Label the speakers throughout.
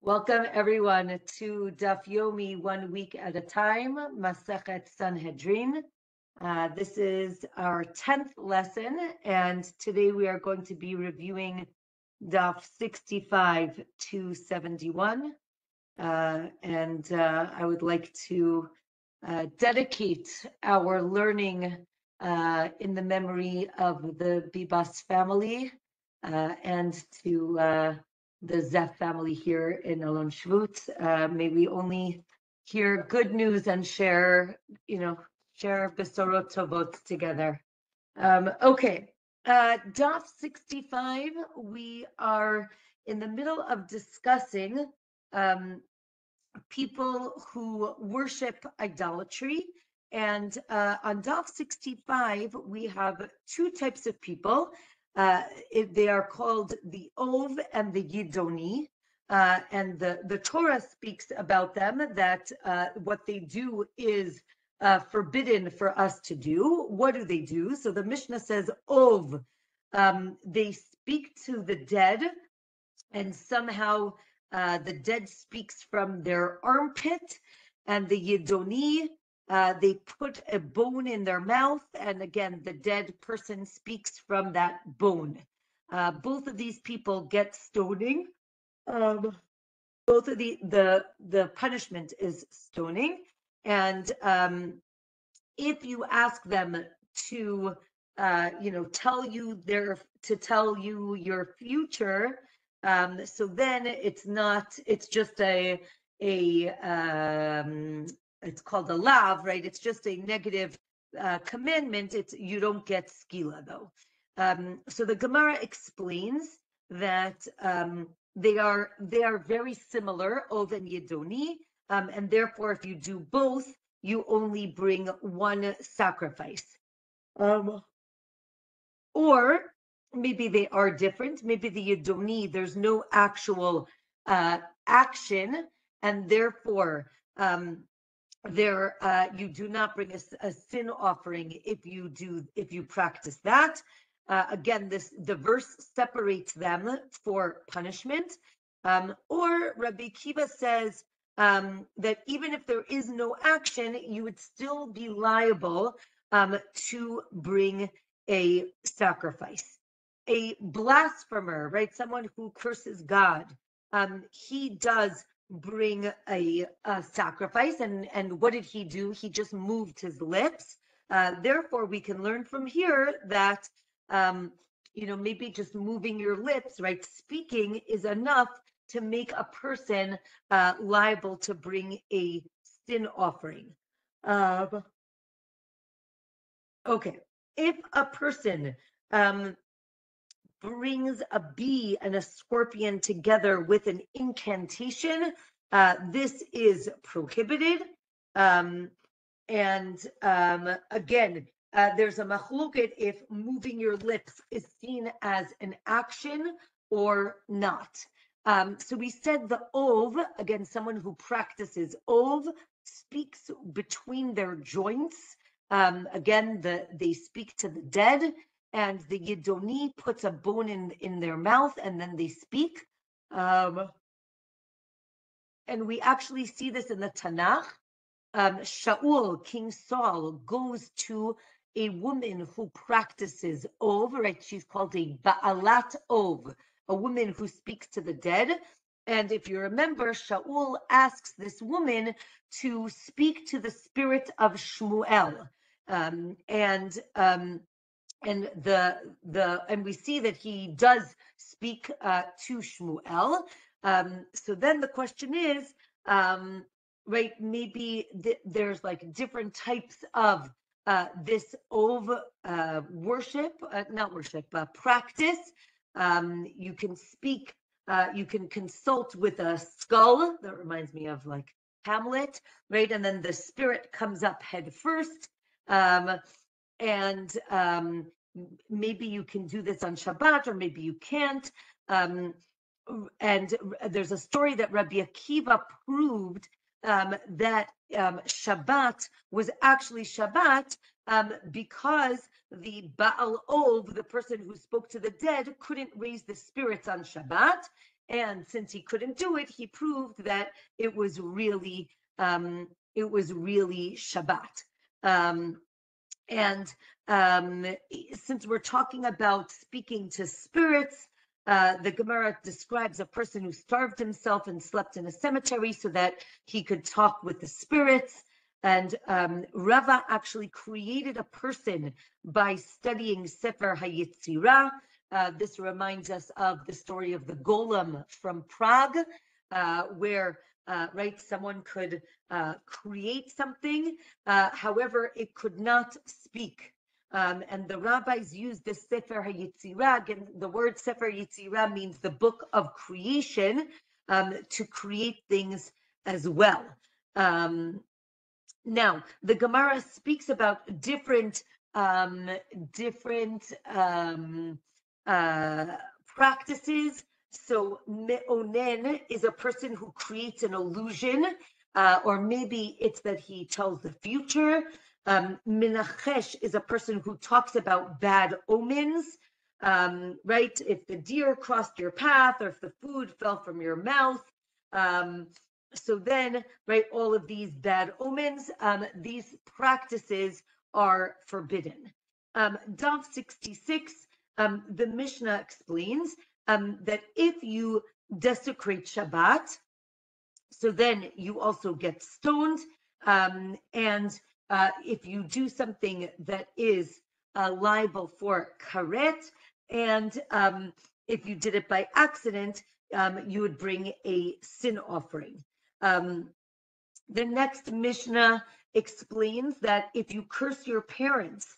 Speaker 1: Welcome everyone to Daf Yomi 1 week at a time, Masechet Sanhedrin. This is our 10th lesson, and today we are going to be reviewing Daf 65 to 71. I would like to dedicate our learning in the memory of the Bibas family and to the Zef family here in Alon Shvut. May we only hear good news and share Besorot Tovot together. Okay, Daf 65, we are in the middle of discussing people who worship idolatry. And on Daf 65, we have two types of people. They are called the Ov and the Yidoni. And the Torah speaks about them, that what they do is forbidden for us to do. What do they do? So the Mishnah says, Ov, they speak to the dead, and somehow the dead speaks from their armpit, and the Yidoni, they put a bone in their mouth, and again, the dead person speaks from that bone. Both of these people get stoning. Both of the punishment is stoning, and if you ask them to, tell you your future, so then it's just it's called a lav, right? It's just a negative commandment. You don't get skila though. So the Gemara explains that they are very similar, Ov and Yidoni, and therefore if you do both, you only bring one sacrifice. Or maybe they are different. Maybe the Yidoni, there's no actual action, and therefore you do not bring a sin offering if you practice that. Again, the verse separates them for punishment. Or Rabbi Kiva says that even if there is no action, you would still be liable to bring a sacrifice. A blasphemer, right? Someone who curses God, he does bring a sacrifice, and what did he do? He just moved his lips. Therefore, we can learn from here that maybe just moving your lips, right? Speaking is enough to make a person liable to bring a sin offering. Okay, if a person brings a bee and a scorpion together with an incantation, this is prohibited. Again, there's a machloket if moving your lips is seen as an action or not. So we said the Ov, again, someone who practices Ov, speaks between their joints. Again, they speak to the dead, and the Yidoni puts a bone in their mouth, and then they speak. And we actually see this in the Tanakh. Shaul, King Saul, goes to a woman who practices Ov, right? She's called a Ba'alat Ov, a woman who speaks to the dead. And if you remember, Shaul asks this woman to speak to the spirit of Shmuel. And we see that he does speak to Shmuel. So then the question is, right, maybe there's like different types of this Ov practice. You can speak, you can consult with a skull. That reminds me of like Hamlet, right? And then the spirit comes up head first. Maybe you can do this on Shabbat, or maybe you can't. And there's a story that Rabbi Akiva proved that Shabbat was actually Shabbat because the Baal Ov, the person who spoke to the dead, couldn't raise the spirits on Shabbat. And since he couldn't do it, he proved that it was really Shabbat. And since we're talking about speaking to spirits, the Gemara describes a person who starved himself and slept in a cemetery so that he could talk with the spirits. And Rava actually created a person by studying Sefer HaYetzirah. This reminds us of the story of the golem from Prague, where someone could create something, however, it could not speak. And the rabbis used this Sefer HaYetzirah, and the word Sefer HaYetzirah means the book of creation, to create things as well. Now, the Gemara speaks about different practices. So me'onen is a person who creates an illusion, or maybe it's that he tells the future. Menachesh is a person who talks about bad omens, right? If the deer crossed your path, or if the food fell from your mouth. So then, right, all of these bad omens, these practices are forbidden. Daf 66, the Mishnah explains that if you desecrate Shabbat, so then you also get stoned. And if you do something that is liable for karet, and if you did it by accident, you would bring a sin offering. The next Mishnah explains that if you curse your parents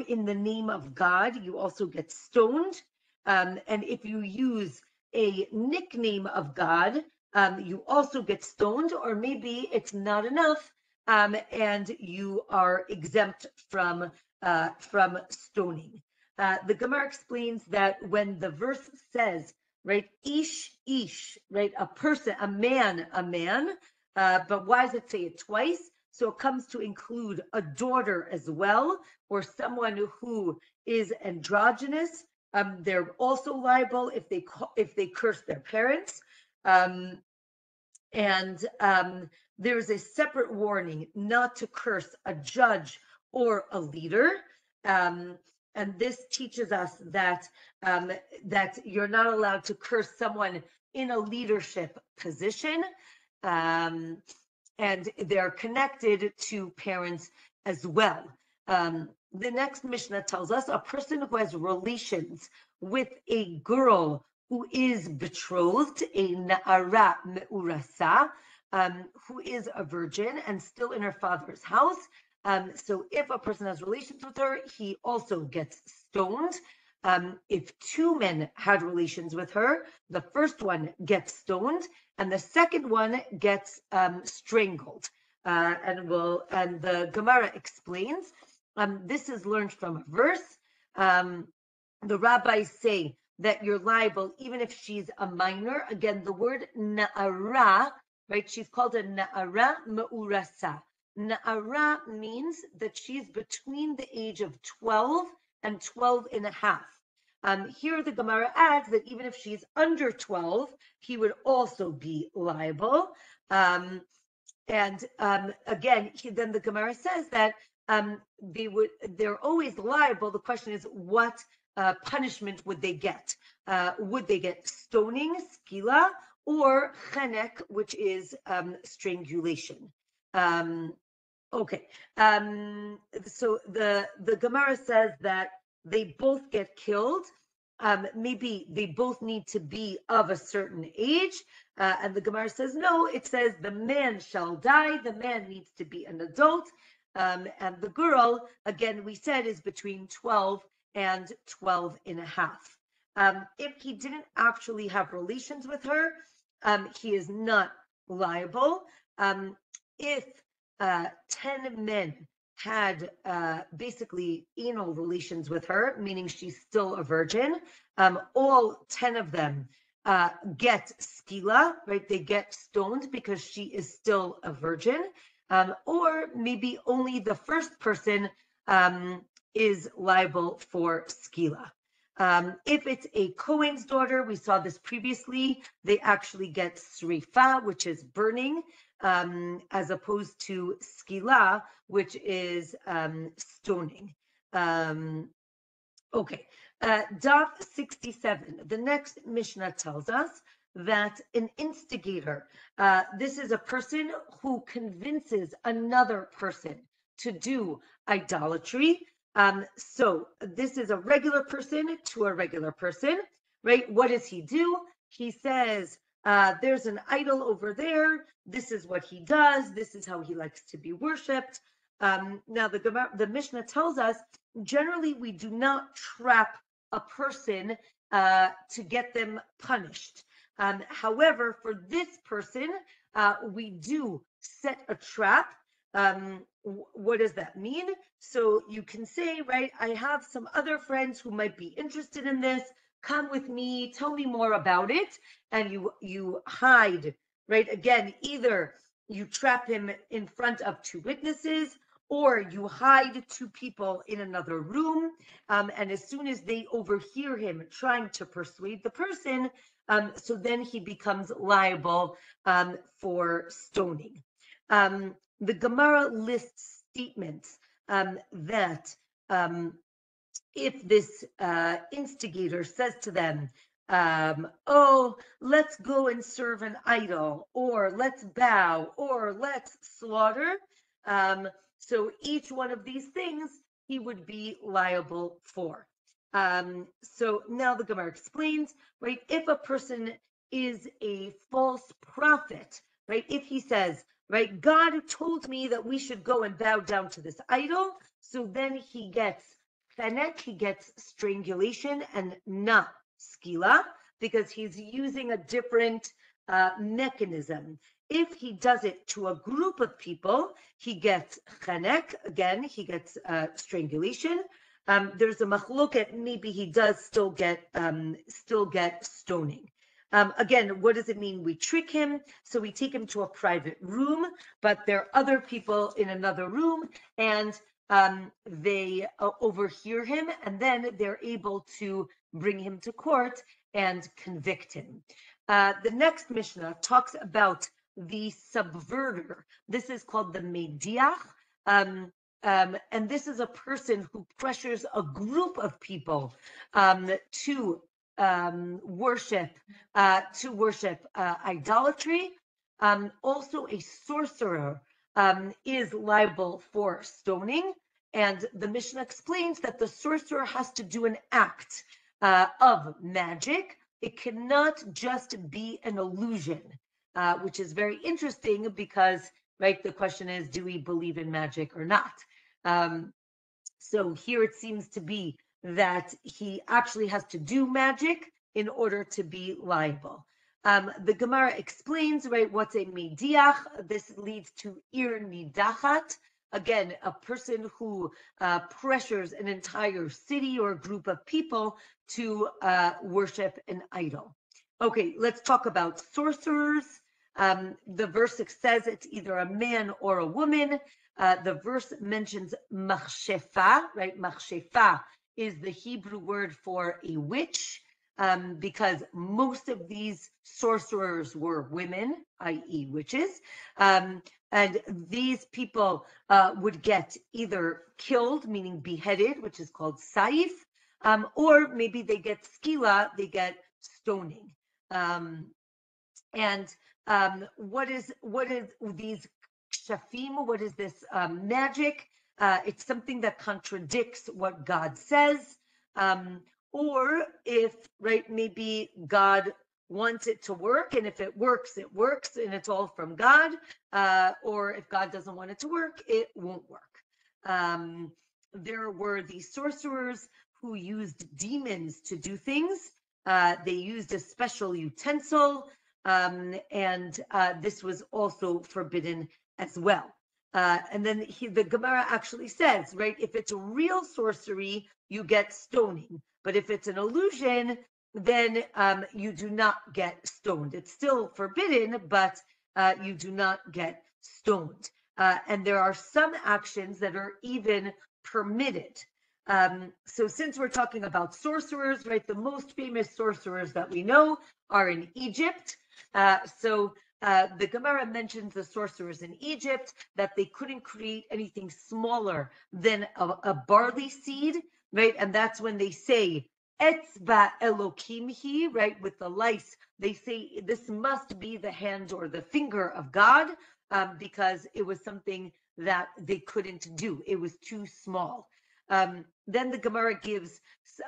Speaker 1: in the name of God, you also get stoned. And if you use a nickname of God, you also get stoned, or maybe it's not enough, and you are exempt from stoning. The Gemara explains that when the verse says, right, ish, right, a person, a man, but why does it say it twice? So it comes to include a daughter as well, or someone who is androgynous. They're also liable if they curse their parents. And there's a separate warning not to curse a judge or a leader. And this teaches us that that you're not allowed to curse someone in a leadership position. And they're connected to parents as well. The next Mishnah tells us a person who has relations with a girl who is betrothed, a na'ara me'urasa, who is a virgin and still in her father's house. So if a person has relations with her, he also gets stoned. If two men had relations with her, the first one gets stoned, and the second one gets strangled. And the Gemara explains, this is learned from a verse. The rabbis say that you're liable even if she's a minor. Again, the word na'ara, right? She's called a na'ara me'urasa. Na'ara means that she's between the age of 12 and 12 and a half. Here the Gemara adds that even if she's under 12, he would also be liable. And again, then the Gemara says that they're always liable. The question is, what punishment would they get? Would they get stoning, skila, or chenek, which is strangulation? Okay. So the Gemara says that they both get killed. Maybe they both need to be of a certain age. And the Gemara says, no, it says the man shall die. The man needs to be an adult. And the girl, again, we said, is between 12 and 12 and a half. If he didn't actually have relations with her, he is not liable. If 10 men had basically anal relations with her, meaning she's still a virgin, all 10 of them get skila, right? They get stoned because she is still a virgin, or maybe only the first person is liable for skila. If it's a Kohen's daughter, we saw this previously, they actually get srifa, which is burning, as opposed to skila, which is stoning. Okay, Daf 67. The next Mishnah tells us that an instigator, this is a person who convinces another person to do idolatry. So this is a regular person to a regular person, right? What does he do? He says, there's an idol over there. This is what he does. This is how he likes to be worshipped. Now the Mishnah tells us generally we do not trap a person to get them punished. However, for this person, we do set a trap. What does that mean? So you can say, right, I have some other friends who might be interested in this. Come with me, tell me more about it. And you hide, right? Again, either you trap him in front of two witnesses, or you hide two people in another room, and as soon as they overhear him trying to persuade the person, so then he becomes liable for stoning. The Gemara lists statements that if this instigator says to them, oh, let's go and serve an idol, or let's bow, or let's slaughter, so each one of these things he would be liable for. So now the Gemara explains, right? If a person is a false prophet, right? If he says, right, God told me that we should go and bow down to this idol, so then he gets fenek, he gets strangulation and not skila, because he's using a different mechanism. If he does it to a group of people, he gets chenek, again, he gets strangulation. There's a machloket, maybe he does still get stoning. Again, what does it mean? We trick him, so we take him to a private room, but there are other people in another room, and they overhear him, and then they're able to bring him to court and convict him. The next Mishnah talks about the subverter. This is called the mediach. And this is a person who pressures a group of people to worship idolatry. Also, a sorcerer is liable for stoning, and the Mishnah explains that the sorcerer has to do an act of magic. It cannot just be an illusion, which is very interesting because, right, the question is, do we believe in magic or not? So here it seems to be that he actually has to do magic in order to be liable. The Gemara explains, right, what's a mediach. This leads to ir nidachat. Again, a person who pressures an entire city or group of people to worship an idol. Okay, let's talk about sorcerers. The verse says it's either a man or a woman. The verse mentions machshefa, right? Machshefa is the Hebrew word for a witch, because most of these sorcerers were women, i.e. witches. And these people would get either killed, meaning beheaded, which is called saif, or maybe they get skila, they get stoning. And what is these shafim? What is this magic? It's something that contradicts what God says. Or if, right, maybe God wants it to work, and if it works, and it's all from God. Or if God doesn't want it to work, it won't work. There were these sorcerers who used demons to do things. They used a special utensil, and this was also forbidden as well. And then the Gemara actually says, right, if it's a real sorcery, you get stoning. But if it's an illusion, then you do not get stoned. It's still forbidden, but you do not get stoned. And there are some actions that are even permitted. So since we're talking about sorcerers, right, the most famous sorcerers that we know are in Egypt. The Gemara mentions the sorcerers in Egypt, that they couldn't create anything smaller than a barley seed, right? And that's when they say, Etzba Elokim hi, right, with the lice. They say this must be the hand or the finger of God, because it was something that they couldn't do. It was too small. Then the Gemara gives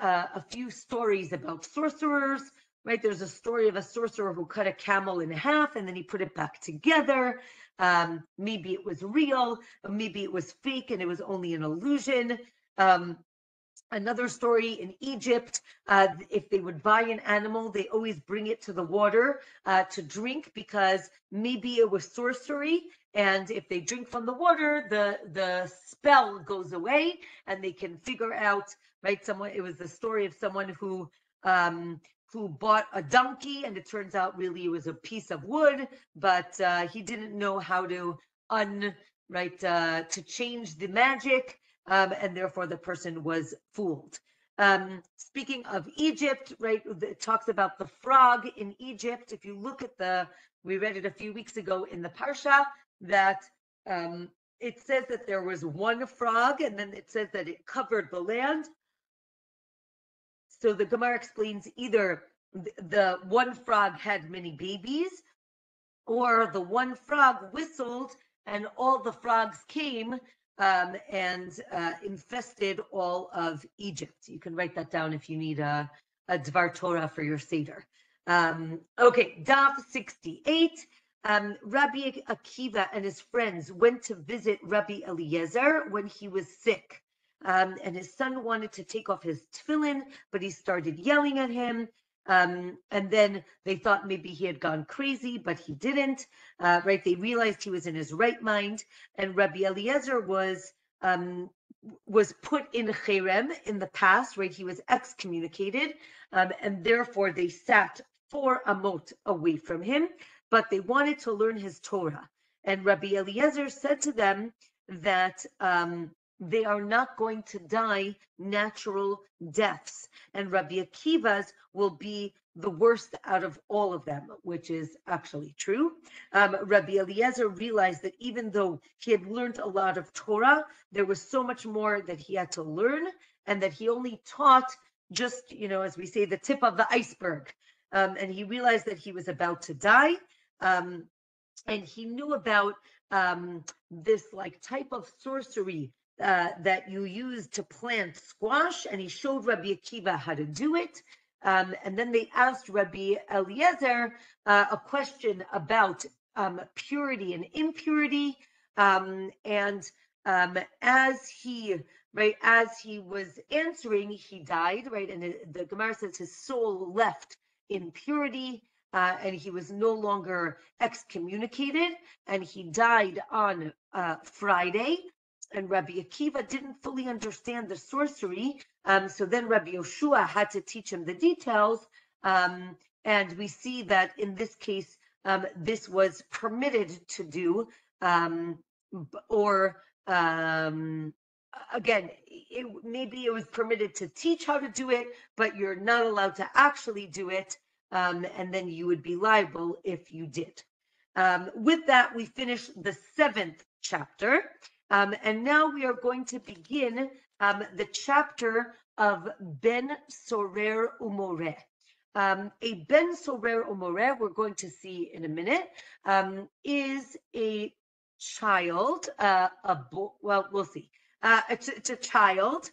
Speaker 1: a few stories about sorcerers, right? There's a story of a sorcerer who cut a camel in half and then he put it back together. Maybe it was real, maybe it was fake and it was only an illusion. Another story in Egypt, if they would buy an animal, they always bring it to the water to drink, because maybe it was sorcery. And if they drink from the water, the spell goes away and they can figure out, right? It was the story of someone who bought a donkey, and it turns out really it was a piece of wood, but he didn't know how to to change the magic. And therefore the person was fooled. Speaking of Egypt, right, it talks about the frog in Egypt. If you look at we read it a few weeks ago in the Parsha, that it says that there was one frog, and then it says that it covered the land. So the Gemara explains either the one frog had many babies, or the one frog whistled and all the frogs came and infested all of Egypt. You can write that down if you need a Dvar Torah for your Seder. Okay, Daf 68. Rabbi Akiva and his friends went to visit Rabbi Eliezer when he was sick. And his son wanted to take off his tefillin, but he started yelling at him. And then they thought maybe he had gone crazy, but he didn't, right? They realized he was in his right mind. And Rabbi Eliezer was put in cherem in the past, right? He was excommunicated, and therefore they sat 4 amot away from him, but they wanted to learn his Torah. And Rabbi Eliezer said to them that they are not going to die natural deaths, and Rabbi Akiva's will be the worst out of all of them, which is actually true. Rabbi Eliezer realized that even though he had learned a lot of Torah, there was so much more that he had to learn, and that he only taught just, as we say, the tip of the iceberg. And he realized that he was about to die. And he knew about this type of sorcery that you use to plant squash, and he showed Rabbi Akiva how to do it. And then they asked Rabbi Eliezer a question about purity and impurity. And as he was answering, he died, right? And the Gemara says his soul left in purity, and he was no longer excommunicated, and he died on Friday. And Rabbi Akiva didn't fully understand the sorcery, so then Rabbi Yoshua had to teach him the details, and we see that in this case, this was permitted to do, or again, maybe it was permitted to teach how to do it, but you're not allowed to actually do it, and then you would be liable if you did. With that, we finish the 7th chapter. And now we are going to begin the chapter of Ben Sorer Umoreh. A Ben Sorer Umoreh, we're going to see in a minute, is a child, well, we'll see. It's a child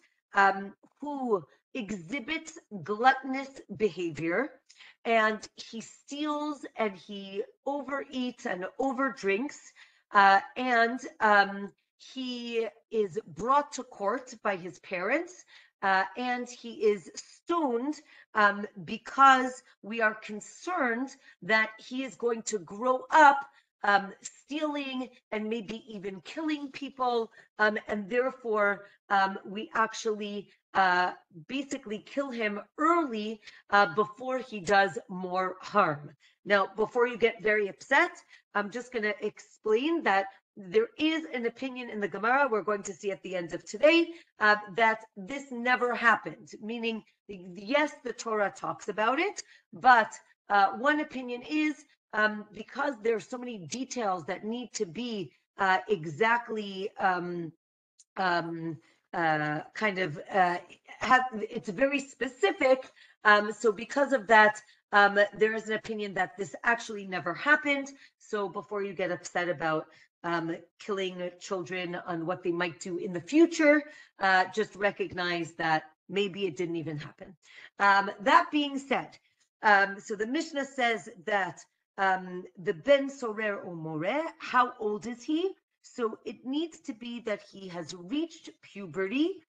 Speaker 1: who exhibits gluttonous behavior, and he steals and he overeats and overdrinks, and he is brought to court by his parents, and he is stoned because we are concerned that he is going to grow up stealing and maybe even killing people, and therefore we actually basically kill him early before he does more harm. Now, before you get very upset, I'm just going to explain that there is an opinion in the Gemara, we're going to see at the end of today, that this never happened, meaning, yes, the Torah talks about it, but one opinion is because there's so many details that need to be exactly it's very specific. So because of that, there is an opinion that this actually never happened. So before you get upset about killing children on what they might do in the future, just recognize that maybe it didn't even happen. That being said, so the Mishnah says that the Ben Sorer or More, how old is he? So it needs to be that he has reached puberty,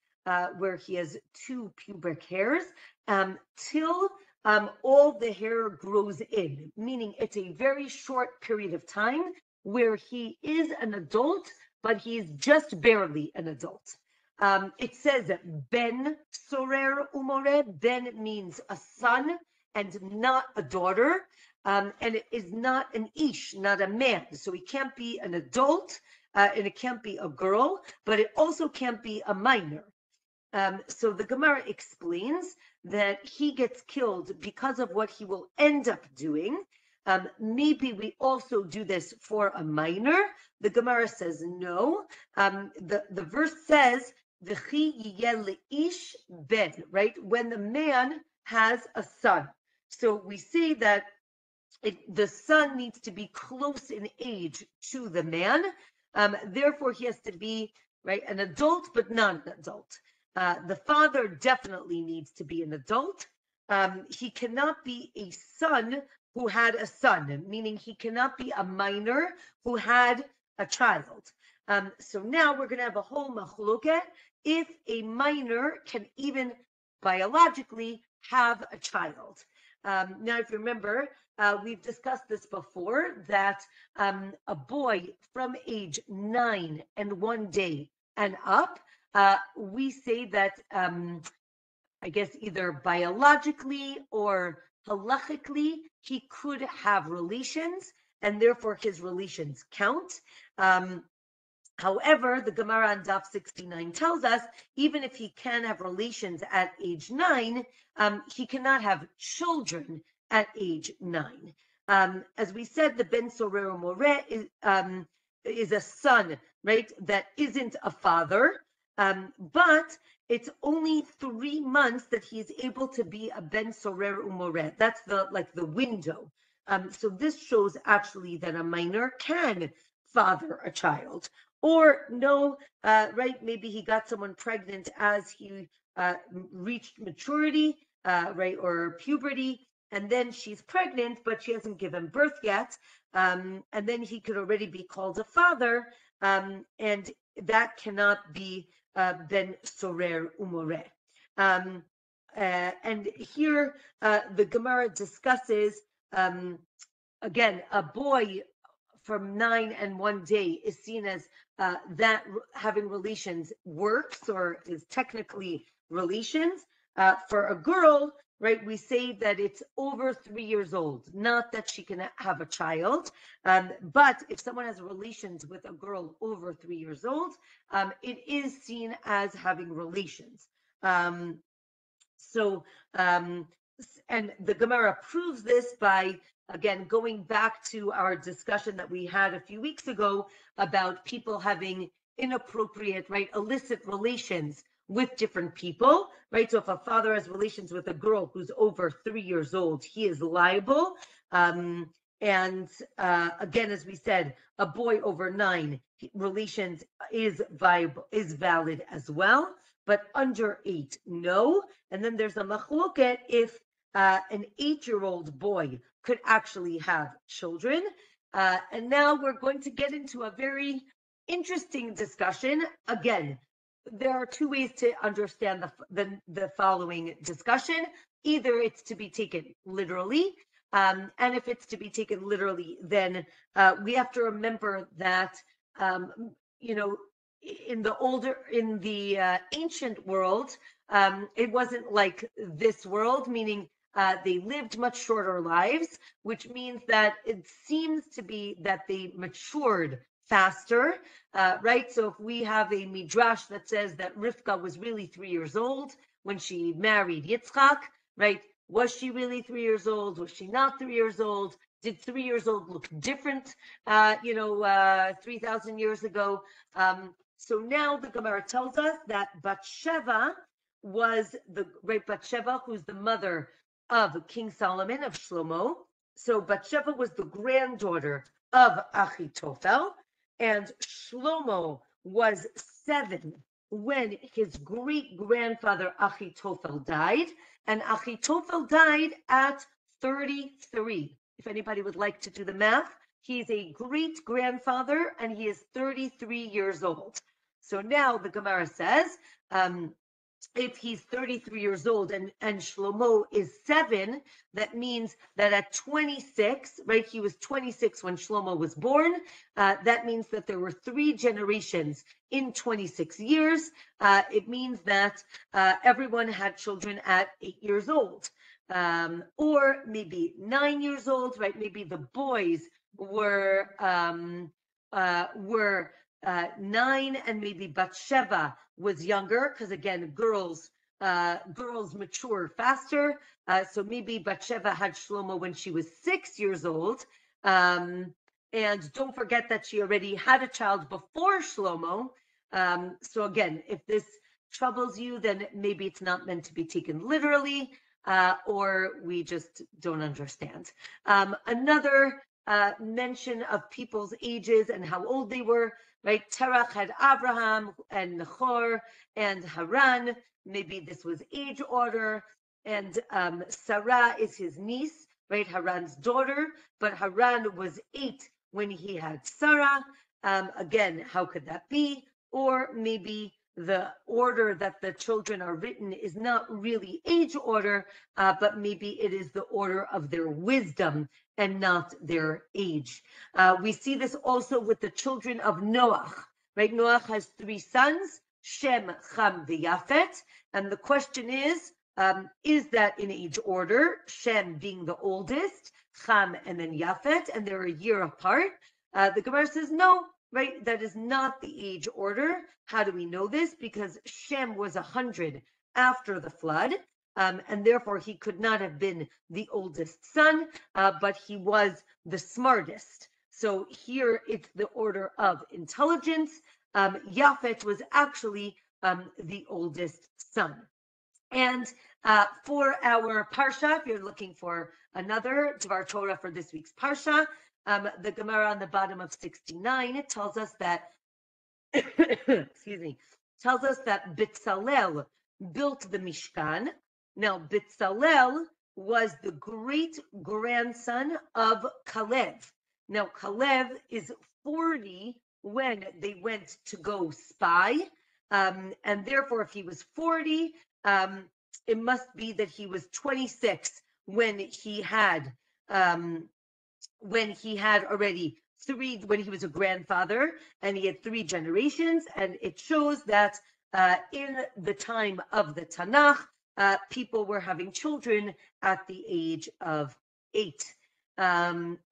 Speaker 1: where he has 2 pubic hairs, till all the hair grows in, meaning it's a very short period of time where he is an adult, but he's just barely an adult. It says Ben Sorer Umore. Ben means a son and not a daughter, and it is not an ish, not a man. So he can't be an adult, and it can't be a girl, but it also can't be a minor. So the Gemara explains that he gets killed because of what he will end up doing. Maybe we also do this for a minor. The Gemara says no. The verse says, "V'chi yiyeh le'ish ben," right? When the man has a son. So we say that the son needs to be close in age to the man. Therefore, he has to be right an adult, but not an adult. The father definitely needs to be an adult. He cannot be a son who had a son, meaning he cannot be a minor who had a child. So now we're going to have a whole machloket if a minor can even biologically have a child. Now, if you remember, we've discussed this before, that a boy from age 9 and 1 day and up, we say that, I guess, either biologically or halachically, he could have relations, and therefore his relations count. However, the Gemara on Daf 69 tells us, even if he can have relations at age 9, he cannot have children at age 9. As we said, the Ben Sorer More is a son, right, that isn't a father, but it's only 3 months that he's able to be a Ben Sorer More. That's the window. So this shows actually that a minor can father a child. Or no, right, maybe he got someone pregnant as he reached maturity, right, or puberty, and then she's pregnant, but she hasn't given birth yet, and then he could already be called a father, and that cannot be Ben Sorer Umore. And here the Gemara discusses, again, a boy from 9 and 1 day is seen as that having relations works or is technically relations. For a girl, right, we say that it's over 3 years old, not that she can have a child. But if someone has relations with a girl over 3 years old, it is seen as having relations. And the Gemara proves this by, again, going back to our discussion that we had a few weeks ago about people having inappropriate, right, illicit relations with different people, right? So if a father has relations with a girl who's over 3 years old, he is liable. Again, as we said, a boy over 9, relations is valid as well, but under 8, no. And then there's a machloket if an 8-year-old boy could actually have children. And now we're going to get into a very interesting discussion. Again, there are 2 ways to understand the following discussion. Either it's to be taken literally, and if it's to be taken literally, then we have to remember that, in the ancient world, it wasn't like this world, meaning they lived much shorter lives, which means that it seems to be that they matured faster, right? So if we have a midrash that says that Rivka was really 3 years old when she married Yitzchak, right? Was she really 3 years old? Was she not 3 years old? Did 3 years old look different, 3,000 years ago? So now the Gemara tells us that Bathsheba was Bathsheba, who's the mother of King Solomon, of Shlomo. So Bathsheba was the granddaughter of Achitophel, and Shlomo was 7 when his great-grandfather Achitophel died, and Achitophel died at 33. If anybody would like to do the math, he's a great-grandfather, and he is 33 years old. So now the Gemara says, if he's 33 years old and Shlomo is 7, that means that at 26, right, he was 26 when Shlomo was born. That means that there were 3 generations in 26 years. It means that everyone had children at 8 years old, or maybe 9 years old, right? Maybe the boys were 9, and maybe Bathsheba was younger, because again, girls mature faster. So maybe Bathsheba had Shlomo when she was 6 years old. And don't forget that she already had a child before Shlomo. So again, if this troubles you, then maybe it's not meant to be taken literally, or we just don't understand. Another mention of people's ages and how old they were, right? Terach had Abraham and Nahor and Haran. Maybe this was age order. And Sarah is his niece, right? Haran's daughter. But Haran was 8 when he had Sarah. Again, how could that be? Or maybe the order that the children are written is not really age order, but maybe it is the order of their wisdom and not their age. We see this also with the children of Noach, right? Noach has 3 sons, Shem, Cham, and Yafet. And the question is that in age order? Shem being the oldest, Cham, and then Yafet, and they're a year apart. The Gemara says no, right? That is not the age order. How do we know this? Because Shem was 100 after the flood, and therefore he could not have been the oldest son, but he was the smartest. So here it's the order of intelligence. Yafet was actually the oldest son. And for our Parsha, if you're looking for another Dvar Torah for this week's Parsha, the Gemara on the bottom of 69, it tells us that, tells us that Bitzalel built the Mishkan. Now, Bitzalel was the great-grandson of Kalev. Now, Kalev is 40 when they went to go spy, and therefore, if he was 40, it must be that he was 26 when he had already 3, when he was a grandfather, and he had 3 generations, and it shows that in the time of the Tanakh, people were having children at the age of 8.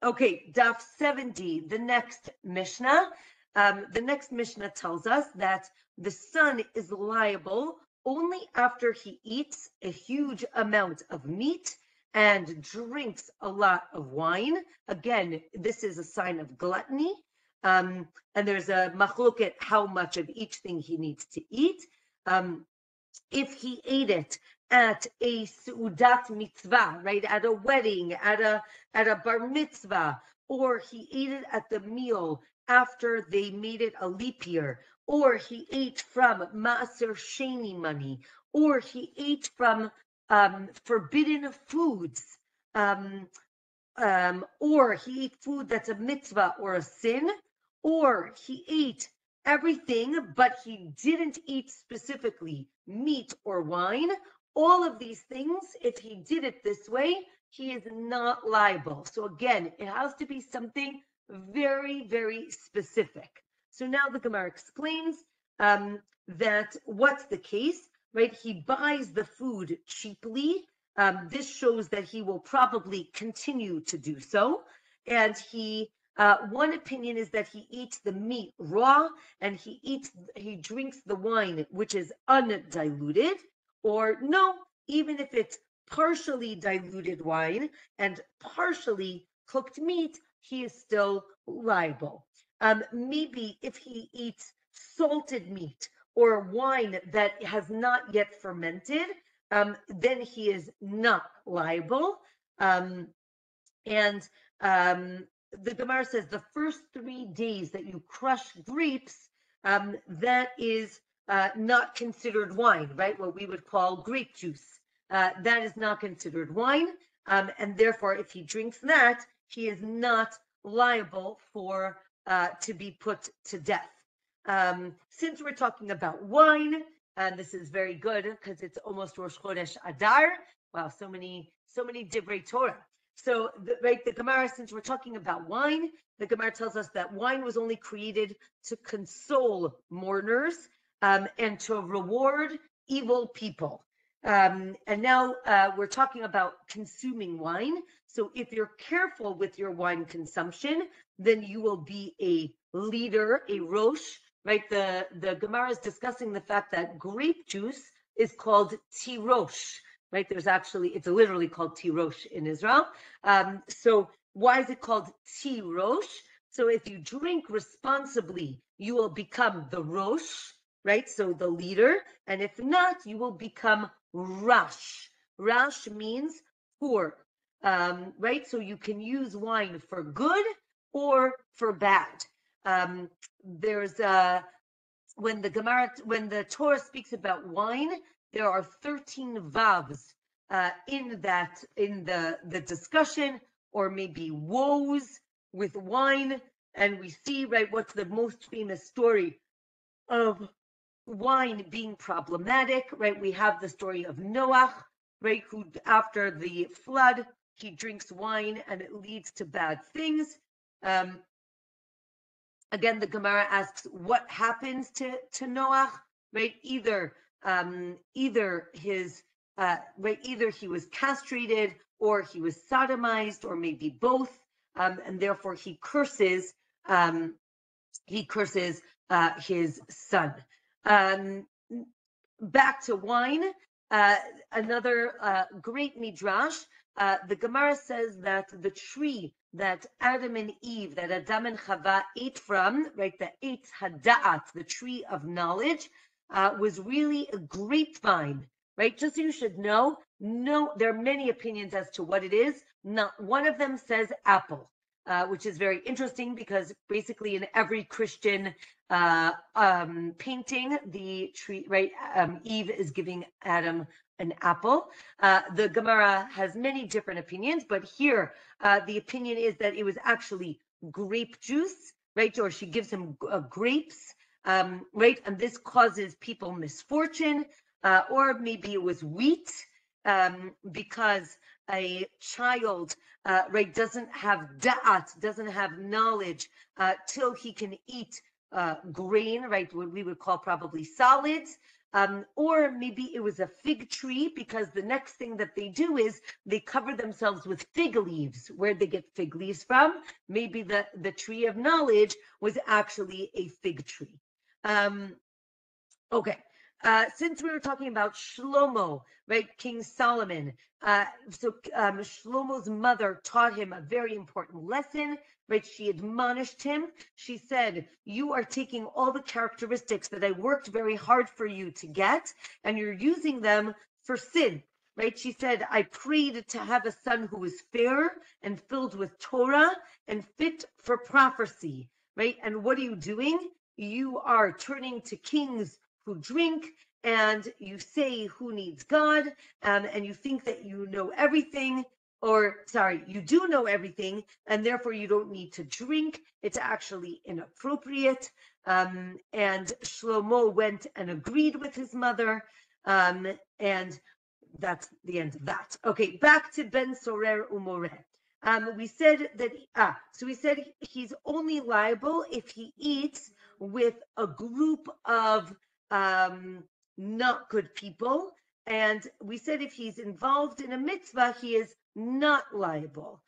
Speaker 1: Okay, Daf 70, the next Mishnah. The next Mishnah tells us that the son is liable only after he eats a huge amount of meat and drinks a lot of wine. Again, this is a sign of gluttony. And there's a machloket how much of each thing he needs to eat. If he ate it at a seudat mitzvah, right, at a wedding, at a bar mitzvah, or he ate it at the meal after they made it a leap year, or he ate from maaser sheni money, or he ate from forbidden foods, or he ate food that's a mitzvah or a sin, or he ate everything, but he didn't eat specifically meat or wine. All of these things, if he did it this way, he is not liable. So again, it has to be something very, very specific. So now the Gemara explains that what's the case, right? He buys the food cheaply. This shows that he will probably continue to do so. And he One opinion is that he eats the meat raw and he drinks the wine, which is undiluted, or no, even if it's partially diluted wine and partially cooked meat, he is still liable. Maybe if he eats salted meat or wine that has not yet fermented, then he is not liable. And the Gemara says the first 3 days that you crush grapes, that is not considered wine, right? What we would call grape juice. That is not considered wine. And therefore, if he drinks that, he is not liable for to be put to death. Since we're talking about wine, and this is very good because it's almost Rosh Chodesh Adar. Wow, so many divrei Torah. So, the Gemara, since we're talking about wine, the Gemara tells us that wine was only created to console mourners and to reward evil people. And now we're talking about consuming wine. So if you're careful with your wine consumption, then you will be a leader, a rosh, right? The Gemara is discussing the fact that grape juice is called tirosh, right? It's literally called tirosh in Israel. So why is it called tirosh? So if you drink responsibly, you will become the rosh, right? So the leader. And if not, you will become rash. Rash means poor, right? So you can use wine for good or for bad. There's when the Torah speaks about wine, there are 13 vavs in the discussion, or maybe woes with wine. And we see, right, what's the most famous story of wine being problematic, right? We have the story of Noach, right, who after the flood, he drinks wine and it leads to bad things. Again, the Gemara asks what happens to Noach, right? Either he was castrated or he was sodomized or maybe both, and therefore he curses his son. Back to wine, another great midrash. The Gemara says that the tree that Adam and Chava ate from, right, the Eitz Hada'at, the tree of knowledge, was really a grapevine, right? Just so you should know, no, there are many opinions as to what it is. Not one of them says apple. Which is very interesting because basically in every Christian painting, the tree, right, Eve is giving Adam an apple. The Gemara has many different opinions, but here the opinion is that it was actually grape juice, right, or she gives him grapes, right, and this causes people misfortune, or maybe it was wheat, because a child, right, doesn't have da'at, doesn't have knowledge till he can eat grain, right, what we would call probably solids. Or maybe it was a fig tree, because the next thing that they do is they cover themselves with fig leaves. Where'd they get fig leaves from? Maybe the tree of knowledge was actually a fig tree. Okay. Since we were talking about Shlomo, right, King Solomon, so Shlomo's mother taught him a very important lesson, right? She admonished him. She said, you are taking all the characteristics that I worked very hard for you to get, and you're using them for sin, right? She said, I prayed to have a son who was fair and filled with Torah and fit for prophecy, right? And what are you doing? You are turning to kings who drink, and you say who needs God, and you think that you know everything, or sorry, you do know everything, and therefore you don't need to drink. It's actually inappropriate. And Shlomo went and agreed with his mother, and that's the end of that. Okay, back to Ben Sorer Umoreh. We said that so we said he's only liable if he eats with a group of not good people, and we said if he's involved in a mitzvah, he is not liable.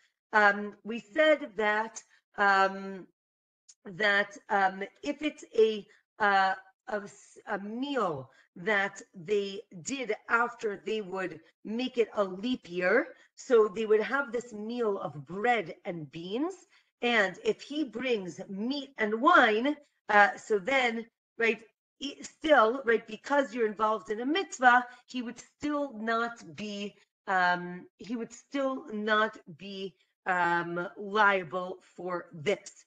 Speaker 1: We said that that if it's uh, a meal that they did after they would make it a leap year, so they would have this meal of bread and beans, and if he brings meat and wine, so then, right, still, right, because you're involved in a mitzvah, he would still not be liable for this.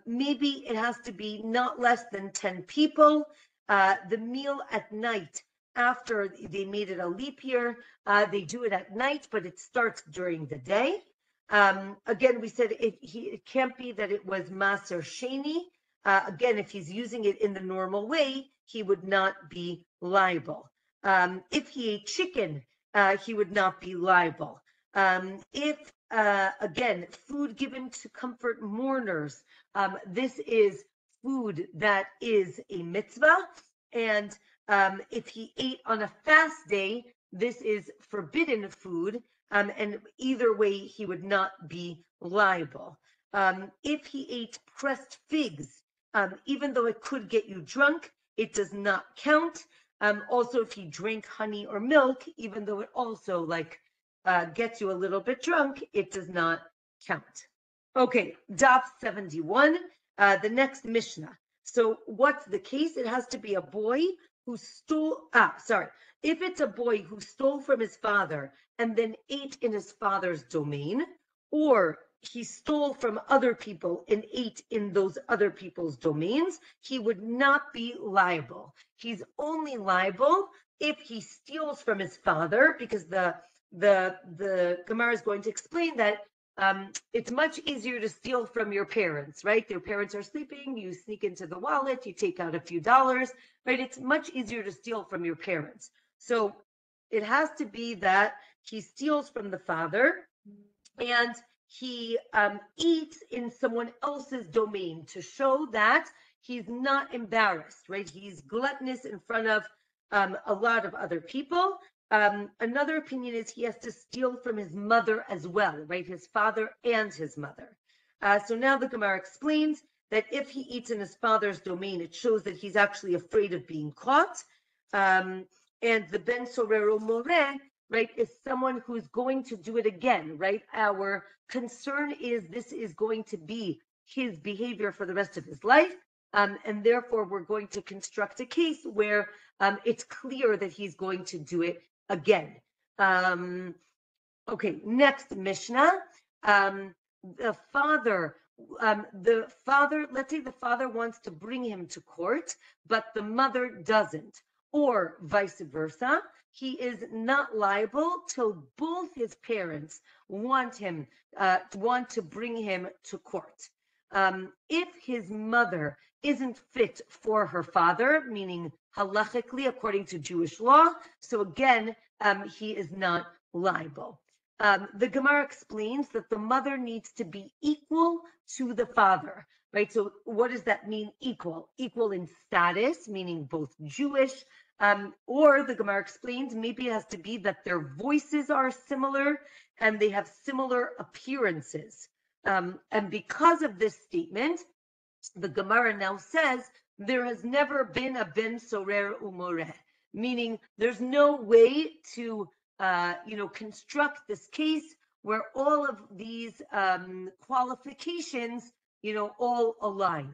Speaker 1: Maybe it has to be not less than 10 people. The meal at night, after they made it a leap year, they do it at night, but it starts during the day. Again, we said it can't be that it was Maser Sheni. Again, if he's using it in the normal way, he would not be liable. If he ate chicken, he would not be liable. If again, food given to comfort mourners, this is food that is a mitzvah. And if he ate on a fast day, this is forbidden food. And either way, he would not be liable. If he ate pressed figs, even though it could get you drunk, it does not count. Also, if he drank honey or milk, even though it also gets you a little bit drunk, it does not count. Okay, Daf 71, the next Mishnah. So what's the case? It has to be a boy who stole, if it's a boy who stole from his father and then ate in his father's domain, or he stole from other people and ate in those other people's domains, he would not be liable. He's only liable if he steals from his father, because the Gemara is going to explain that it's much easier to steal from your parents, right? Their parents are sleeping, you sneak into the wallet, you take out a few dollars, right? It's much easier to steal from your parents. So it has to be that he steals from the father and he eats in someone else's domain to show that he's not embarrassed, right? He's gluttonous in front of a lot of other people. Another opinion is he has to steal from his mother as well, right? His father and his mother. So now the Gemara explains that if he eats in his father's domain, it shows that he's actually afraid of being caught. And the Ben Sorero More, right, is someone who's going to do it again, right? Our concern is this is going to be his behavior for the rest of his life. And therefore, we're going to construct a case where it's clear that he's going to do it again. Okay, next Mishnah. The father, let's say the father wants to bring him to court, but the mother doesn't, or vice versa. He is not liable till both his parents want to bring him to court. If his mother isn't fit for her father, meaning halachically according to Jewish law, so again, he is not liable. The Gemara explains that the mother needs to be equal to the father, right? So what does that mean, equal? Equal in status, meaning both Jewish, or the Gemara explains maybe it has to be that their voices are similar and they have similar appearances. And because of this statement, the Gemara now says there has never been a ben sorer umoreh, meaning there's no way to construct this case where all of these qualifications all align.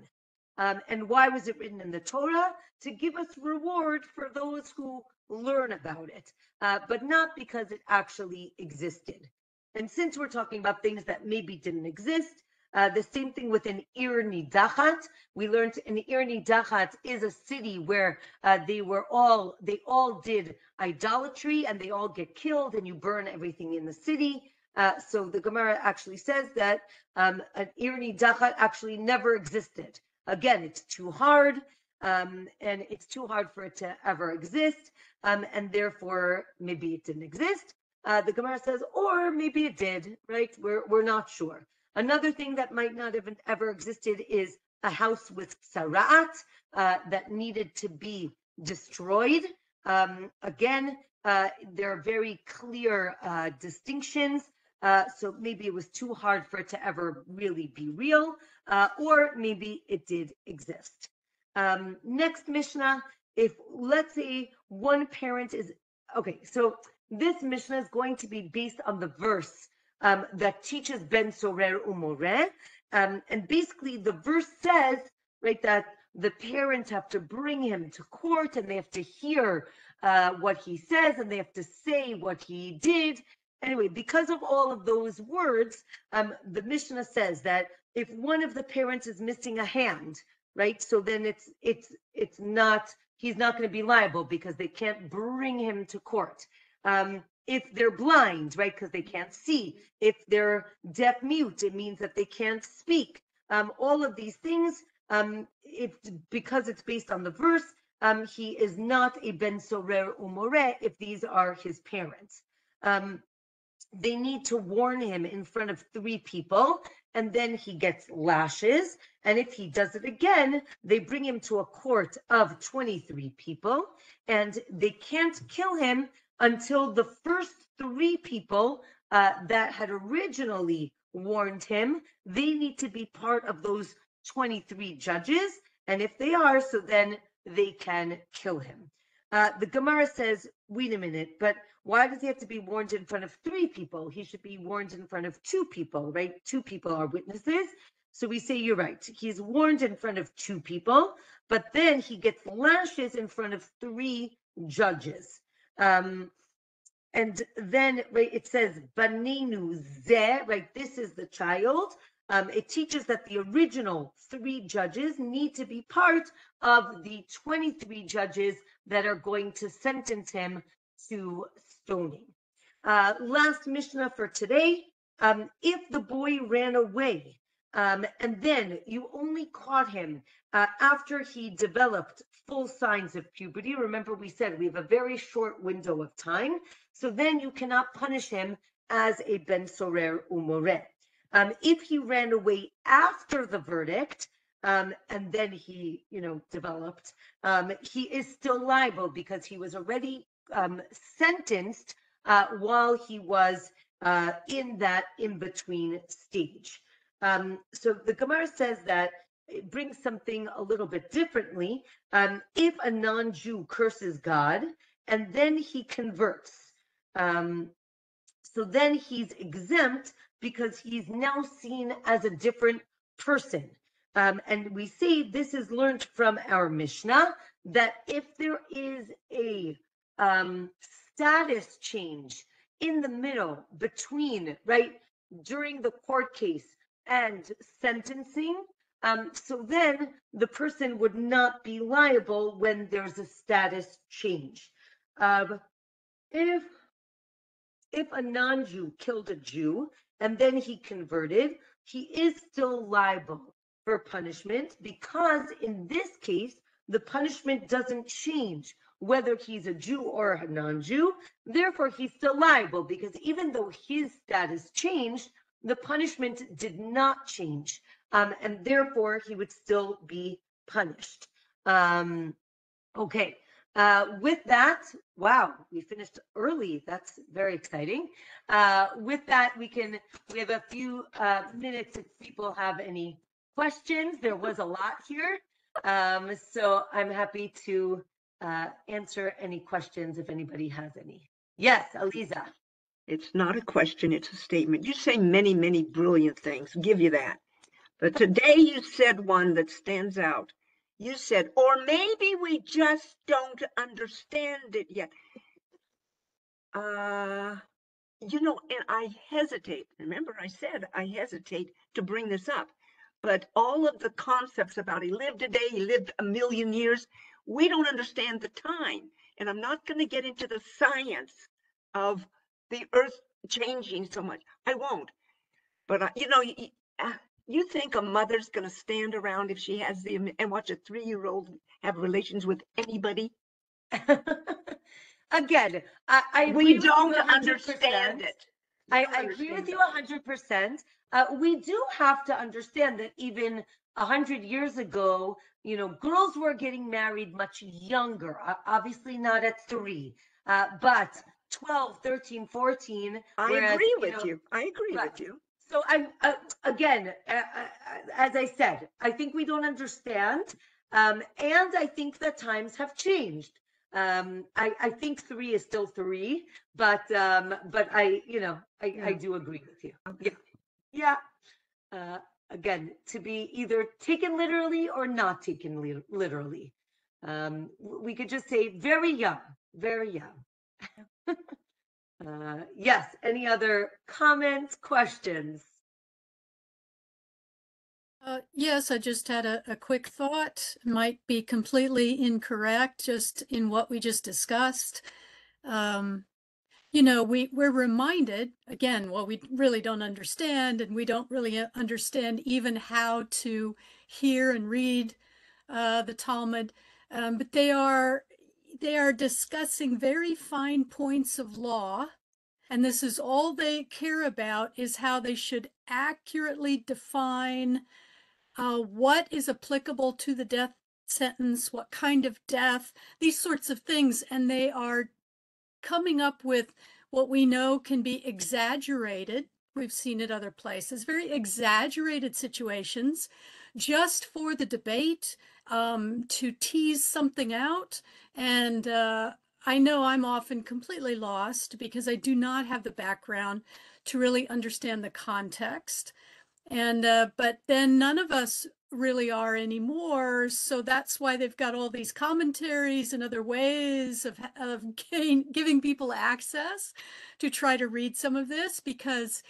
Speaker 1: And why was it written in the Torah? To give us reward for those who learn about it, but not because it actually existed. And since we're talking about things that maybe didn't exist, the same thing with an Ir Nidachat. We learned an Ir Nidachat is a city where they all did idolatry and they all get killed and you burn everything in the city. So the Gemara actually says that an Ir Nidachat actually never existed. Again, it's too hard, and it's too hard for it to ever exist, and therefore maybe it didn't exist. The Gemara says, or maybe it did, right? We're not sure. Another thing that might not have ever existed is a house with tzara'at that needed to be destroyed. Again, there are very clear distinctions. So maybe it was too hard for it to ever really be real, or maybe it did exist. Next Mishnah, if let's say one parent is, okay, so this Mishnah is going to be based on the verse that teaches Ben Sorer Umoreh. And basically the verse says, right, that the parents have to bring him to court and they have to hear what he says and they have to say what he did. Anyway, because of all of those words, the Mishnah says that if one of the parents is missing a hand, right, so then it's not, he's not going to be liable because they can't bring him to court. If they're blind, right, because they can't see. If they're deaf mute, it means that they can't speak. All of these things, because it's based on the verse, he is not a ben sorer umoreh if these are his parents. They need to warn him in front of 3 people, and then he gets lashes. And if he does it again, they bring him to a court of 23 people, and they can't kill him until the first 3 people that had originally warned him, they need to be part of those 23 judges. And if they are, so then they can kill him. The Gemara says, wait a minute, but why does he have to be warned in front of 3 people? He should be warned in front of 2 people, right? 2 people are witnesses. So we say, you're right. He's warned in front of 2 people, but then he gets lashes in front of 3 judges. And then, right, it says, Banenu zeh, right? This is the child. It teaches that the original 3 judges need to be part of the 23 judges that are going to sentence him to stoning. Last Mishnah for today. If the boy ran away, and then you only caught him after he developed full signs of puberty. Remember, we said we have a very short window of time. So then you cannot punish him as a ben sorer umoreh. If he ran away after the verdict, and then he, developed, he is still liable because he was already sentenced while he was in that in-between stage. So the Gemara says that it brings something a little bit differently. If a non-Jew curses God and then he converts, so then he's exempt because he's now seen as a different person. And we say this is learned from our Mishnah, that if there is a status change in the middle between, right, during the court case and sentencing, so then the person would not be liable when there's a status change. If a non-Jew killed a Jew and then he converted, he is still liable for punishment because in this case, the punishment doesn't change whether he's a Jew or a non-Jew. Therefore, he's still liable because even though his status changed, the punishment did not change. And therefore, he would still be punished. Okay. With that, wow, we finished early. That's very exciting. With that, we have a few minutes if people have any questions. There was a lot here. So I'm happy to answer any questions if anybody has any. Yes, Aliza.
Speaker 2: It's not a question, it's a statement. You say many, many brilliant things. Give you that. But today you said one that stands out. You said, or maybe we just don't understand it yet. And I hesitate. Remember, I said I hesitate to bring this up. But all of the concepts about he lived a day, he lived a million years, we don't understand the time. And I'm not going to get into the science of the earth changing so much. I won't. But, you think a mother's going to stand around if she has and watch a 3-year-old have relations with anybody?
Speaker 1: Again,
Speaker 2: we don't understand it.
Speaker 1: I agree with you 100%. We do have to understand that even 100 years ago, girls were getting married much younger. Obviously not at 3, but 12, 13, 14.
Speaker 2: I
Speaker 1: whereas,
Speaker 2: agree
Speaker 1: you
Speaker 2: with
Speaker 1: know,
Speaker 2: you. I agree
Speaker 1: right.
Speaker 2: with you.
Speaker 1: So I'm again, as I said, I think we don't understand, and I think that times have changed. I think 3 is still 3, but I, you know, I do agree with you.
Speaker 2: Okay.
Speaker 1: Yeah. Again, to be either taken literally or not taken literally. We could just say very young, very young. Yes. Any other comments, questions?
Speaker 3: Yes, I just had a quick thought. Might be completely incorrect just in what we just discussed. You know, we're reminded, again, well, we really don't understand, and we don't really understand even how to hear and read the Talmud, but they are discussing very fine points of law, and this is all they care about, is how they should accurately define what is applicable to the death sentence, what kind of death, these sorts of things. And they are coming up with what we know can be exaggerated. We've seen it other places, very exaggerated situations just for the debate, to tease something out. And I know I'm often completely lost because I do not have the background to really understand the context. And but then none of us really are anymore, so that's why they've got all these commentaries and other ways of giving people access to try to read some of this, because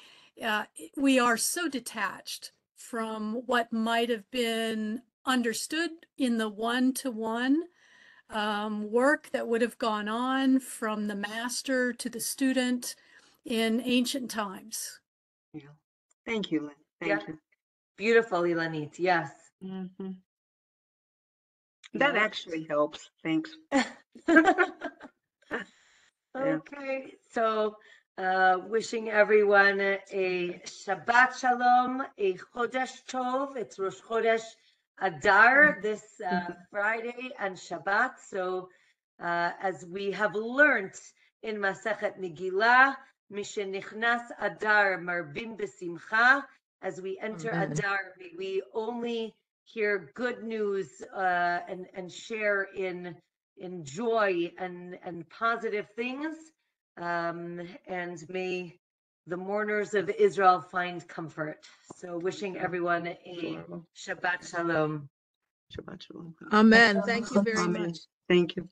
Speaker 3: we are so detached from what might have been understood in the one-to-one work that would have gone on from the master to the student in ancient times.
Speaker 2: Yeah. Thank you, Lynn. Thank you.
Speaker 1: Beautiful, Ilanit. Yes.
Speaker 2: Mm-hmm. That
Speaker 1: Yeah.
Speaker 2: actually helps. Thanks.
Speaker 1: Okay, so wishing everyone a Shabbat Shalom, a Chodesh Tov. It's Rosh Chodesh Adar this Friday and Shabbat. So as we have learned in Masechet Megillah, Mishenichnas Adar Marbim B'Simcha. As we enter Adar, may we only hear good news and share in joy and positive things. And may the mourners of Israel find comfort. So wishing everyone a Shabbat Shalom.
Speaker 2: Shabbat Shalom.
Speaker 4: Amen. Thank you very
Speaker 2: Amen.
Speaker 4: much.
Speaker 2: Thank you.